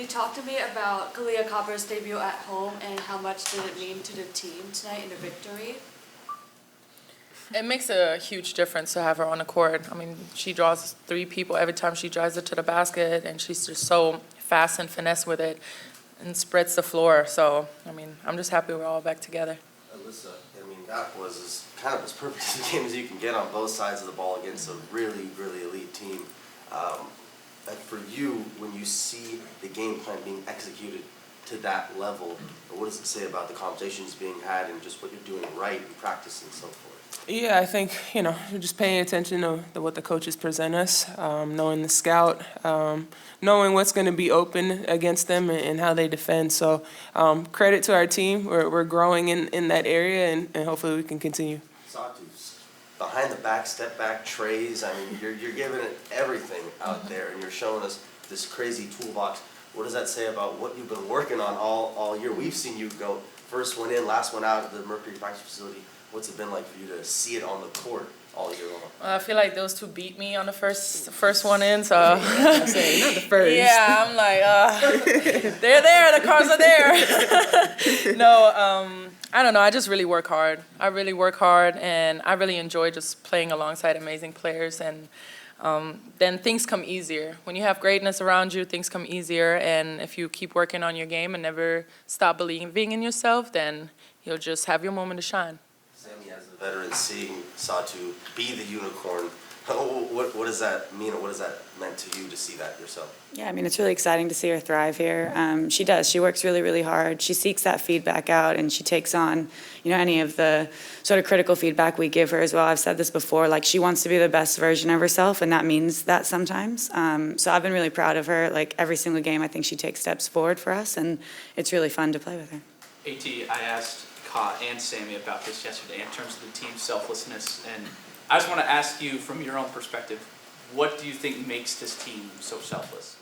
you talk to me about Kalia Copper's debut at home and how much did it mean to the team tonight in the victory? It makes a huge difference to have her on the court. I mean, she draws 3 people every time she drives it to the basket, and she's just so fast and finesse with it and spreads the floor. So, I mean, I'm just happy we're all back together. Alyssa, I mean, that was kind of as perfect a game as you can get on both sides of the ball against a really, really elite team. And for you, when you see the game plan being executed to that level, what does it say about the conversations being had and just what you're doing right in practice and so forth? Yeah, I think, just paying attention to what the coaches present us, knowing the scout, knowing what's going to be open against them and how they defend. So credit to our team. We're growing in that area, and hopefully we can continue. Satou's behind the back, step back, trays. I mean, you're giving it everything out there, and you're showing us this crazy toolbox. What does that say about what you've been working on all year? We've seen you go first one in, last one out at the Mercury practice facility. What's it been like for you to see it on the court all year long? I feel like those 2 beat me on the first one in, so. I'm saying, not the first. Yeah, I'm like, they're there, the cards are there. No, I don't know, I just really work hard. I really work hard, and I really enjoy just playing alongside amazing players, and then things come easier. When you have greatness around you, things come easier, and if you keep working on your game and never stop believing in yourself, then you'll just have your moment to shine. Sami, as a veteran, seeing Satou be the unicorn, what does that mean, or what has that meant to you to see that yourself? Yeah, I mean, it's really exciting to see her thrive here. She does. She works really, really hard. She seeks that feedback out, and she takes on, any of the sort of critical feedback we give her as well. I've said this before, like, she wants to be the best version of herself, and that means that sometimes. So I've been really proud of her. Like, every single game, I think she takes steps forward for us, and it's really fun to play with her. AT, I asked Ka and Sami about this yesterday in terms of the team's selflessness, and I just want to ask you from your own perspective, what do you think makes this team so selfless?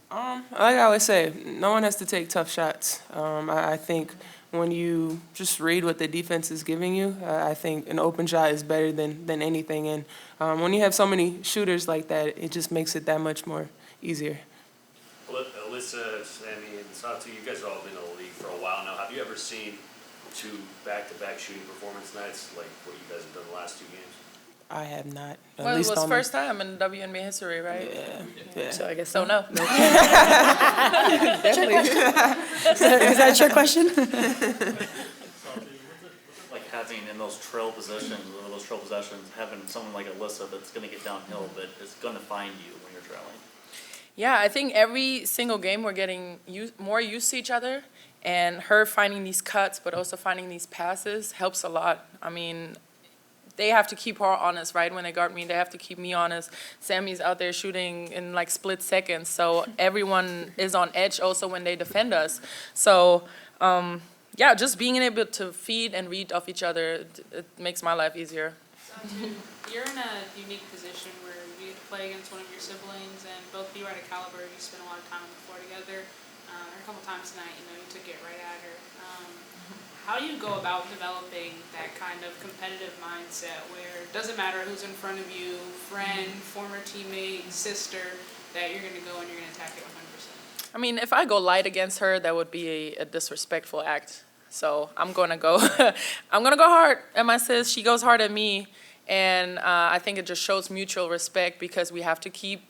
Like I always say, no one has to take tough shots. I think when you just read what the defense is giving you, I think an open shot is better than anything. And when you have so many shooters like that, it just makes it that much more easier. Alyssa, Sami, and Satou, you guys have all been in the league for a while now. Have you ever seen 2 back-to-back shooting performance nights like what you guys have done the last 2 games? I have not. Well, it was first time in WNBA history, right? Yeah. So I guess so. No. Definitely. Is that your question? Like having in those trail possessions, having someone like Alyssa that's going to get downhill, but is going to find you when you're trailing. Yeah, I think every single game we're getting more used to each other, and her finding these cuts but also finding these passes helps a lot. I mean, they have to keep her honest, right? When they guard me, they have to keep me honest. Sami's out there shooting in like split seconds, so everyone is on edge also when they defend us. So, yeah, just being able to feed and read off each other, it makes my life easier. You're in a unique position where you play against one of your siblings, and both of you are at a caliber. You spend a lot of time on the floor together. A couple times tonight, you took it right at her. How do you go about developing that kind of competitive mindset where it doesn't matter who's in front of you, friend, former teammate, sister, that you're going to go and you're going to attack it 100%? I mean, if I go light against her, that would be a disrespectful act. So I'm gonna go hard at my sis. She goes hard at me, and I think it just shows mutual respect because we have to keep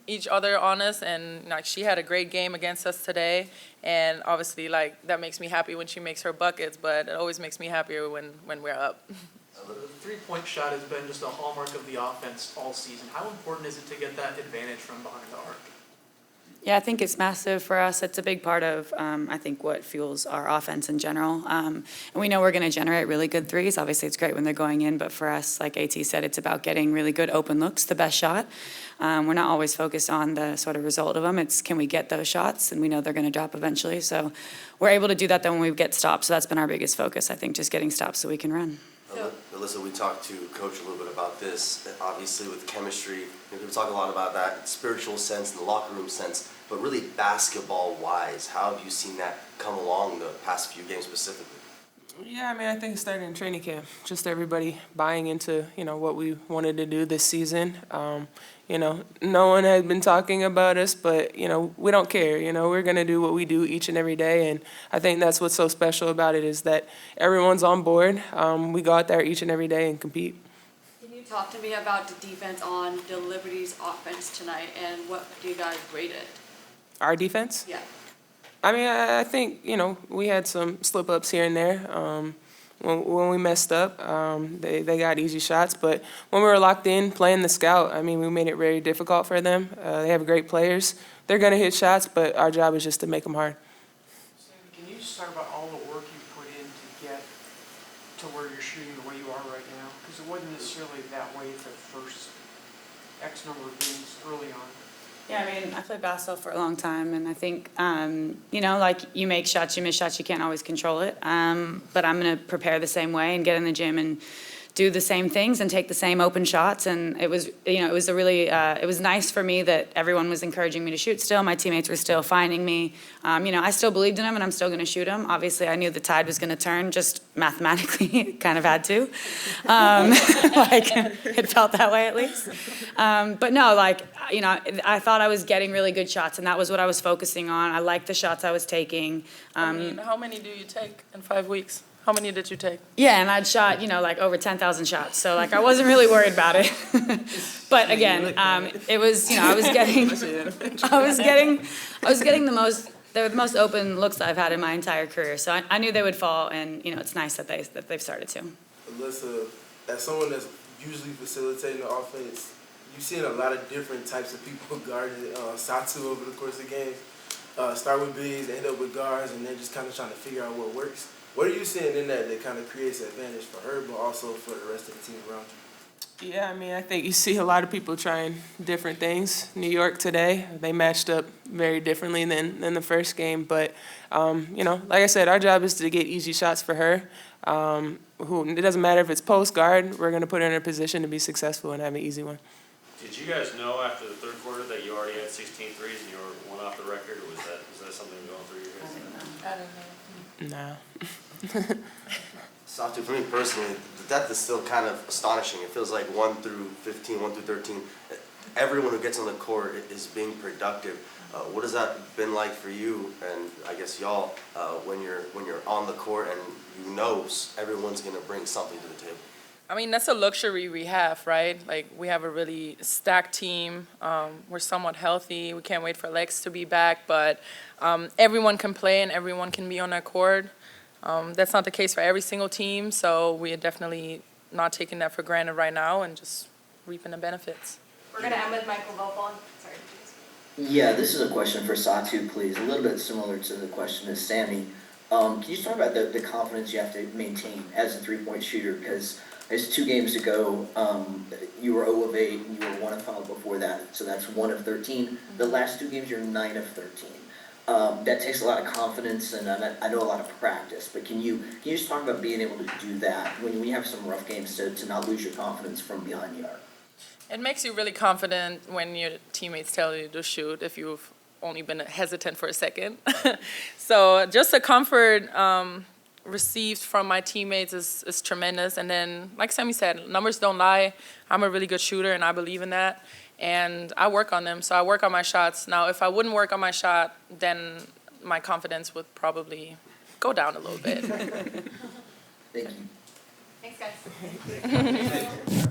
each other honest. And like, she had a great game against us today, and obviously like that makes me happy when she makes her buckets, but it always makes me happier when we're up. The 3-point shot has been just a hallmark of the offense all season. How important is it to get that advantage from behind the arc? Yeah, I think it's massive for us. It's a big part of, I think, what fuels our offense in general. And we know we're going to generate really good threes. Obviously, it's great when they're going in, but for us, like AT said, it's about getting really good open looks, the best shot. We're not always focused on the sort of result of them. It's can we get those shots, and we know they're going to drop eventually. So we're able to do that then when we get stops. So that's been our biggest focus, I think, just getting stops so we can run. Alyssa, we talked to Coach a little bit about this. Obviously, with chemistry, we talk a lot about that spiritual sense and the locker room sense, but really basketball-wise, how have you seen that come along the past few games specifically? Yeah, I mean, I think it started in training camp. Just everybody buying into, what we wanted to do this season. No one had been talking about us, but, we don't care. We're going to do what we do each and every day. And I think that's what's so special about it is that everyone's on board. We go out there each and every day and compete. Can you talk to me about the defense on the Liberty's offense tonight and what do you guys rate it? Our defense? Yeah. I mean, I think, we had some slip-ups here and there. When we messed up, they got easy shots. But when we were locked in playing the scout, I mean, we made it very difficult for them. They have great players. They're going to hit shots, but our job is just to make them hard. Sammy, can you just talk about all the work you put in to get to where you're shooting the way you are right now? Because it wasn't necessarily that way for the first X number of games early on. Yeah, I mean, I played basketball for a long time, and I think, like you make shots, you miss shots, you can't always control it. But I'm going to prepare the same way and get in the gym and do the same things and take the same open shots. And it was, it was nice for me that everyone was encouraging me to shoot still. My teammates were still finding me. I still believed in them, and I'm still going to shoot them. Obviously, I knew the tide was going to turn, just mathematically, kind of had to. It felt that way at least. But no, I thought I was getting really good shots, and that was what I was focusing on. I liked the shots I was taking. I mean, how many do you take in 5 weeks? How many did you take? Yeah, and I'd shot, over 10,000 shots. So, I wasn't really worried about it. But again, it was, I was getting they were the most open looks I've had in my entire career. So I knew they would fall, and, it's nice that they've started to. Alyssa, as someone that's usually facilitating the offense, you've seen a lot of different types of people guarding Satou over the course of games. Start with bigs, end up with guards, and then just kind of trying to figure out what works. What are you seeing in that kind of creates an advantage for her, but also for the rest of the team around you? Yeah, I mean, I think you see a lot of people trying different things. New York today, they matched up very differently than the first game. But, like I said, our job is to get easy shots for her. It doesn't matter if it's post guard, we're going to put her in a position to be successful and have an easy one. Did you guys know after the third quarter that you already had 16 threes and you were one off the record, or was that something going through your head? I don't know. No. Satou, for me personally, the depth is still kind of astonishing. It feels like 1 through 15, 1 through 13. Everyone who gets on the court is being productive. What has that been like for you and I guess y'all when you're on the court and everyone's going to bring something to the table? I mean, that's a luxury we have, right? We have a really stacked team. We're somewhat healthy. We can't wait for Lex to be back, but everyone can play and everyone can be on our court. That's not the case for every single team, so we are definitely not taking that for granted right now and just reaping the benefits. We're going to end with Michael Vopon. Sorry. Yeah, this is a question for Satou, please. A little bit similar to the question of Sami. Can you talk about the confidence you have to maintain as a three-point shooter? Because it's 2 games ago, you were 0 of 8, and you were 1 of 5 before that, so that's 1 of 13. The last 2 games, you're 9 of 13. That takes a lot of confidence and I know a lot of practice, but can you just talk about being able to do that when you have some rough games to not lose your confidence from behind the arc? It makes you really confident when your teammates tell you to shoot if you've only been hesitant for a second. So just the comfort received from my teammates is tremendous. And then, like Sami said, numbers don't lie. I'm a really good shooter, and I believe in that. And I work on them, so I work on my shots. Now, if I wouldn't work on my shot, then my confidence would probably go down a little bit. Thank you. Thanks, guys.